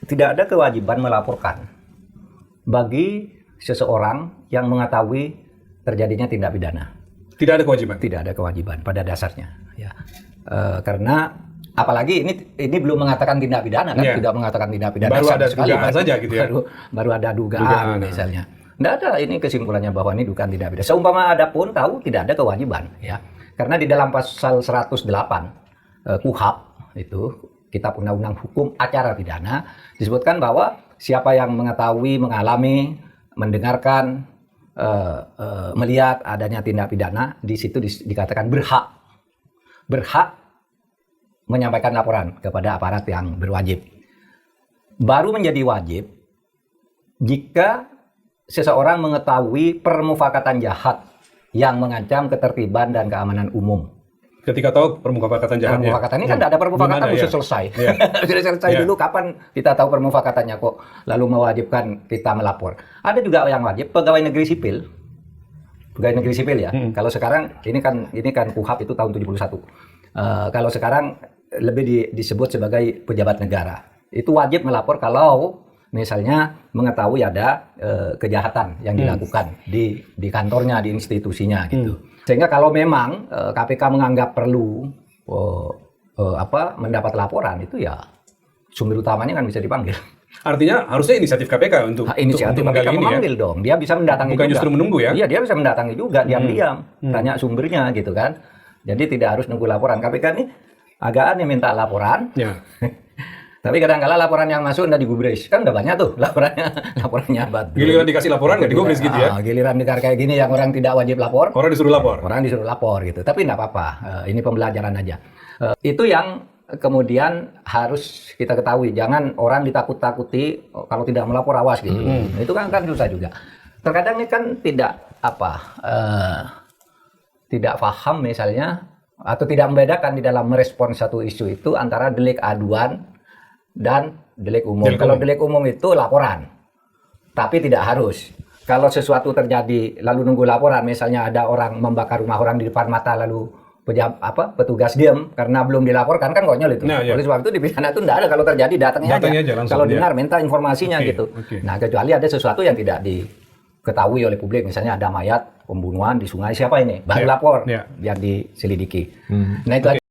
Tidak ada kewajiban melaporkan bagi seseorang yang mengetahui terjadinya tindak pidana. Tidak ada kewajiban. Tidak ada kewajiban pada dasarnya, ya. Karena apalagi ini belum mengatakan tindak pidana kan, tidak mengatakan tindak pidana. Baru ada dugaan saja gitu ya. Baru ada dugaan misalnya. Tidak ada ini kesimpulannya bahwa ini dugaan tindak pidana. Seumpama ada pun tahu tidak ada kewajiban, ya. Karena di dalam pasal 108 KUHP itu, Kitab Undang-Undang Hukum Acara Pidana, disebutkan bahwa siapa yang mengetahui, mengalami, mendengarkan, melihat adanya tindak pidana, di situ dikatakan berhak menyampaikan laporan kepada aparat yang berwajib. Baru menjadi wajib jika seseorang mengetahui permufakatan jahat yang mengancam ketertiban dan keamanan umum. Ketika tahu permufakatan jahatnya. Permufakatan ini kan tidak ada permufakatan khusus selesai. Sudah selesai dulu, kapan kita tahu permufakatannya kok lalu mewajibkan kita melapor. Ada juga yang wajib pegawai negeri sipil. Pegawai negeri sipil ya. Kalau sekarang ini kan KUHP itu tahun 71. Kalau sekarang lebih disebut sebagai pejabat negara. Itu wajib melapor kalau misalnya mengetahui ada kejahatan yang dilakukan di kantornya, di institusinya gitu. Sehingga kalau memang KPK menganggap perlu mendapat laporan, itu ya sumber utamanya kan bisa dipanggil. Artinya harusnya inisiatif KPK untuk inisiatif KPK memanggil ya? Dong. Dia bisa mendatangi bukan juga. Justru menunggu ya? Iya, dia bisa mendatangi juga diam-diam, tanya sumbernya gitu kan. Jadi tidak harus nunggu laporan. KPK ini agak aneh minta laporan. Ya. Tapi kadang-kala laporan yang masuk udah digubris. Kan udah banyak tuh laporannya batu. Giliran dikasih laporan nggak digubris gitu ya? Giliran dikar kayak gini yang orang tidak wajib lapor. Orang disuruh lapor? Orang disuruh lapor gitu. Tapi nggak apa-apa. Ini pembelajaran aja. Itu yang kemudian harus kita ketahui. Jangan orang ditakut-takuti kalau tidak melapor, awas gitu. Itu kan susah juga. Terkadang ini kan tidak paham misalnya, atau tidak membedakan di dalam merespon satu isu itu antara delik aduan dan delik umum. Kalau delik umum itu laporan, tapi tidak harus. Kalau sesuatu terjadi lalu nunggu laporan, misalnya ada orang membakar rumah orang di depan mata lalu petugas diam karena belum dilaporkan, kan konyol itu. Oleh sebab itu di pidana itu tidak ada, kalau terjadi datangnya aja langsung, kalau dengar minta informasinya gitu. Nah, kecuali ada sesuatu yang tidak diketahui oleh publik, misalnya ada mayat pembunuhan di sungai, siapa ini? Baru lapor biar diselidiki. Nah itu aja.